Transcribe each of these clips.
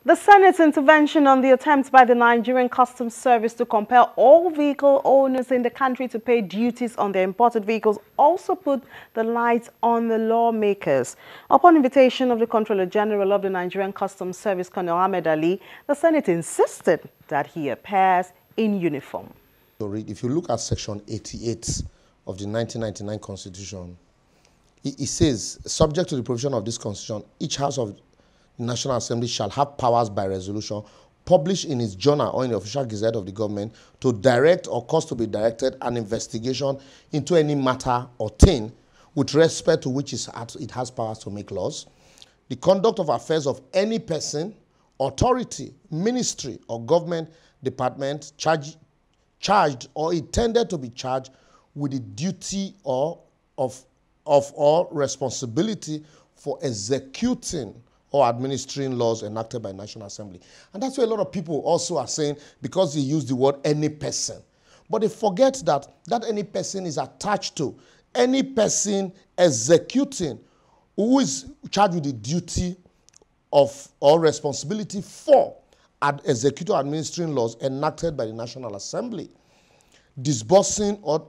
The Senate's intervention on the attempt by the Nigerian Customs Service to compel all vehicle owners in the country to pay duties on their imported vehicles also put the light on the lawmakers. Upon invitation of the Comptroller General of the Nigerian Customs Service, Colonel Ahmed Ali, the Senate insisted that he appears in uniform. If you look at Section 88 of the 1999 Constitution, it says, subject to the provision of this Constitution, each House of the National Assembly shall have powers by resolution published in its journal or in the official gazette of the government to direct or cause to be directed an investigation into any matter or thing with respect to which it has powers to make laws, the conduct of affairs of any person, authority, ministry, or government department charged or intended to be charged with the duty or responsibility for executing or administering laws enacted by National Assembly. And that's why a lot of people also are saying, because they use the word any person. But they forget that any person is attached to any person executing who is charged with the duty of or responsibility for executing or administering laws enacted by the National Assembly, disbursing or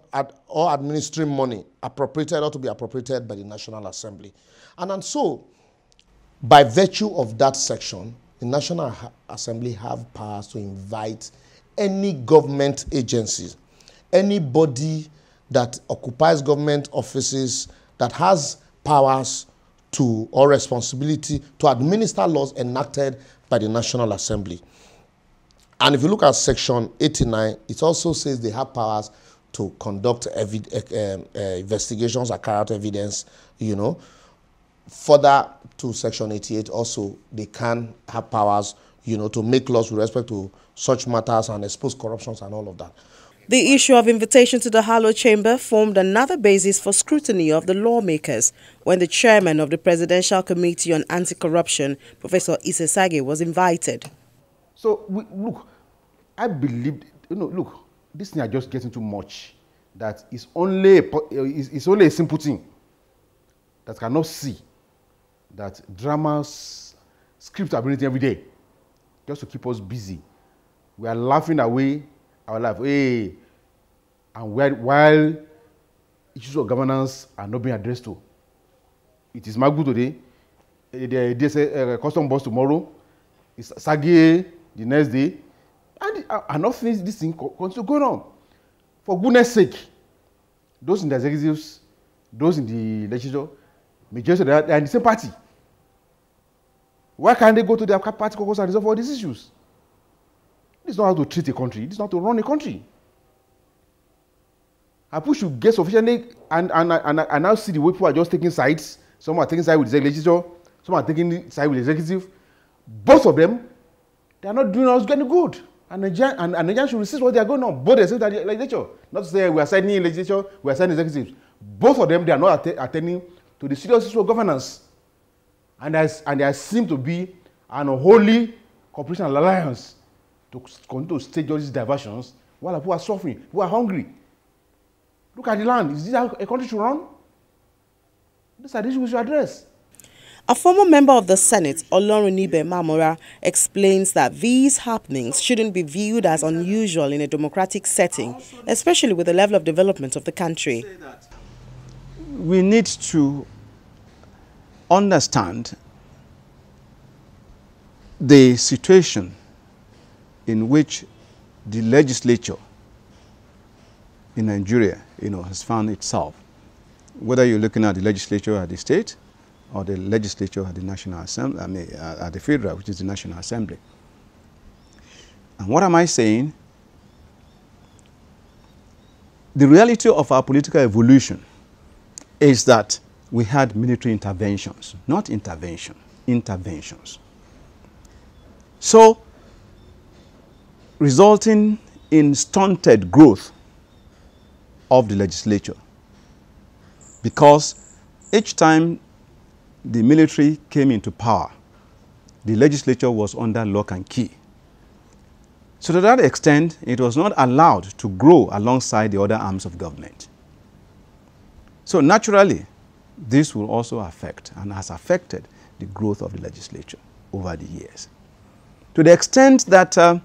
administering money appropriated or to be appropriated by the National Assembly. And so, by virtue of that section, the National Assembly have powers to invite any government agencies, anybody that occupies government offices that has powers to or responsibility to administer laws enacted by the National Assembly. And if you look at Section 89, it also says they have powers to conduct investigations or carry out evidence, Further to Section 88, also, they can have powers, to make laws with respect to such matters and expose corruptions and all of that. The issue of invitation to the Hallowed Chamber formed another basis for scrutiny of the lawmakers when the chairman of the Presidential Committee on Anti-Corruption, Professor Isesage, was invited. So, look, I believe, look, this thing are just getting too much. That it's only a simple thing that cannot see that dramas, scripts are written every day just to keep us busy. We are laughing away our life. Hey, and while issues of governance are not being addressed to. It is Magu today, they say custom boss tomorrow, it's Sagie the next day, and nothing, this thing continues going on. For goodness sake, those in the executives, those in the legislature, majority they are in the same party. Why can't they go to their party caucus and resolve all these issues? This is not how to treat a country. This is not to run a country. And people should get sufficiently and now see the way people are just taking sides. Some are taking sides with the legislature, some are taking sides with the executive. Both of them, they are not doing us any good. And Nigerians should resist what they are going on. Both the executive and the legislature. Not to say we are signing in legislature, we are signing executives. Both of them, they are not attending to the serious issue of governance. And there seems to be an unholy cooperation and alliance to continue to stage all these diversions while people are suffering, people are hungry. Look at the land. Is this how a country should run? These are the issues we should address. A former member of the Senate, Olorunnibe Mamora, explains that these happenings shouldn't be viewed as unusual in a democratic setting, especially with the level of development of the country. We need to understand the situation in which the legislature in Nigeria, has found itself. Whether you're looking at the legislature at the state or the legislature at the National Assembly, at the federal, which is the National Assembly. And what am I saying? The reality of our political evolution is that we had military interventions, not intervention, interventions. So, resulting in stunted growth of the legislature, because each time the military came into power, the legislature was under lock and key. So to that extent, it was not allowed to grow alongside the other arms of government. So naturally, this will also affect and has affected the growth of the legislature over the years. To the extent that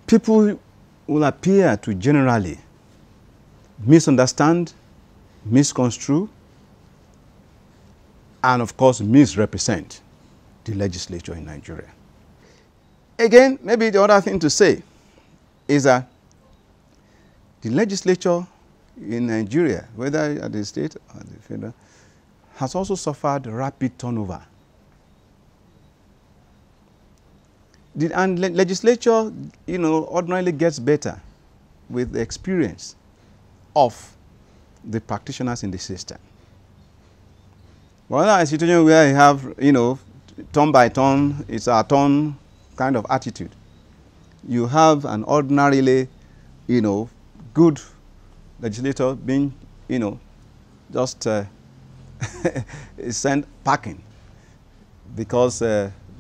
people will appear to generally misunderstand, misconstrue, and of course misrepresent the legislature in Nigeria. Again, maybe the other thing to say is that the legislature in Nigeria, whether at the state or the federal, has also suffered rapid turnover. And legislature, ordinarily gets better with the experience of the practitioners in the system. Well, a situation where you have, turn by turn, it's our turn kind of attitude. You have an ordinarily, good legislator being, just sent packing because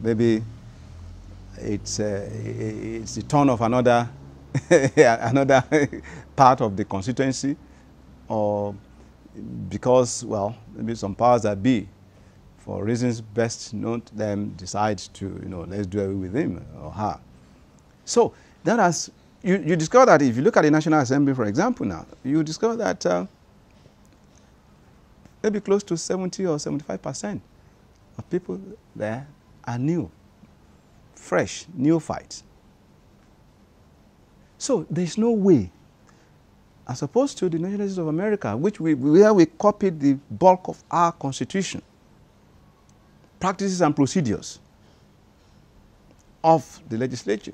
maybe it's the turn of another another part of the constituency, or because, well, maybe some powers that be, for reasons best known to them, decide to, let's do away with him or her. So that has, you discover that if you look at the National Assembly, for example, now, you discover that maybe close to 70 or 75% of people there are new, fresh, neophytes. So there's no way, as opposed to the United States of America, where we copied the bulk of our Constitution, practices and procedures of the legislature.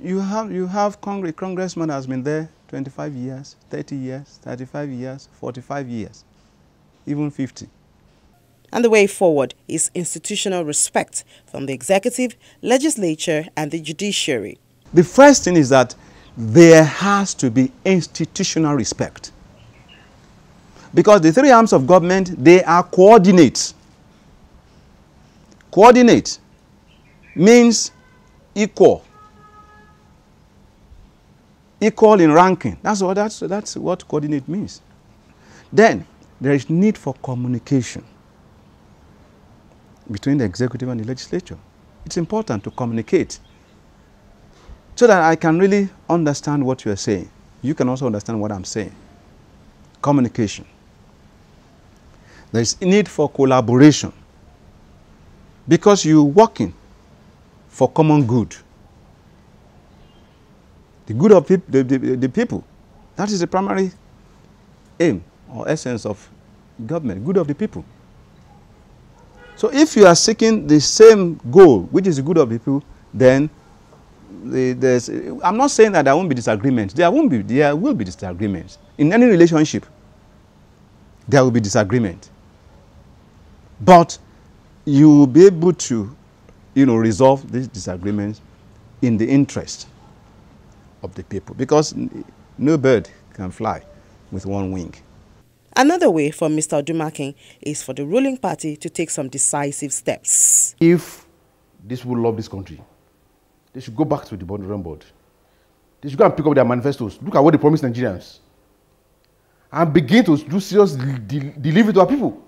You have congressman has been there 25 years, 30 years, 35 years, 45 years, even 50. And the way forward is institutional respect from the executive, legislature, and the judiciary. The first thing is that there has to be institutional respect. Because the three arms of government, they are coordinates. Coordinate means equal. Equal in ranking. That's what coordinate means. Then there is need for communication between the executive and the legislature. It's important to communicate so that I can really understand what you are saying. You can also understand what I'm saying. Communication. There is need for collaboration because you're working for common good. The good of the people. That is the primary aim or essence of government, good of the people. So if you are seeking the same goal, which is the good of the people, then I'm not saying that there won't be disagreements. There will be disagreements. In any relationship, there will be disagreement. But you will be able to, resolve these disagreements in the interest of the people, because no bird can fly with one wing. Another way for Mr. Odumakin is for the ruling party to take some decisive steps. If these people love this country, they should go back to the drawing board. They should go and pick up their manifestos. Look at what they promised Nigerians. And begin to do serious delivery to our people.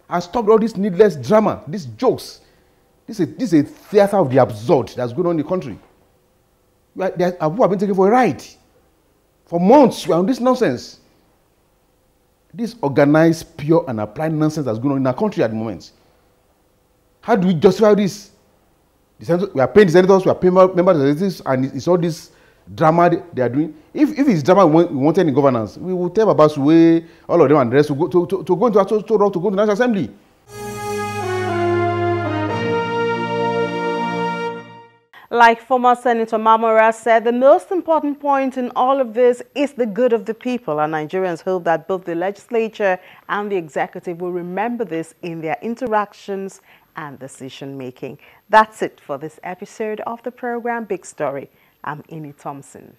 And stop all this needless drama, these jokes. This is a theater of the absurd that's going on in the country. People have been taken for a ride. For months, we are on this nonsense. This organized, pure, and applied nonsense that's going on in our country at the moment. How do we justify this? We are paying the senators, we are paying members of the legislators, and it's all this drama they are doing. If it's drama we wanted in governance, we will tell Baba Suwe, all of them and the rest to go into the National Assembly. Like former Senator Mamora said, the most important point in all of this is the good of the people, and Nigerians hope that both the legislature and the executive will remember this in their interactions and decision-making. That's it for this episode of the program Big Story. I'm Ini Thompson.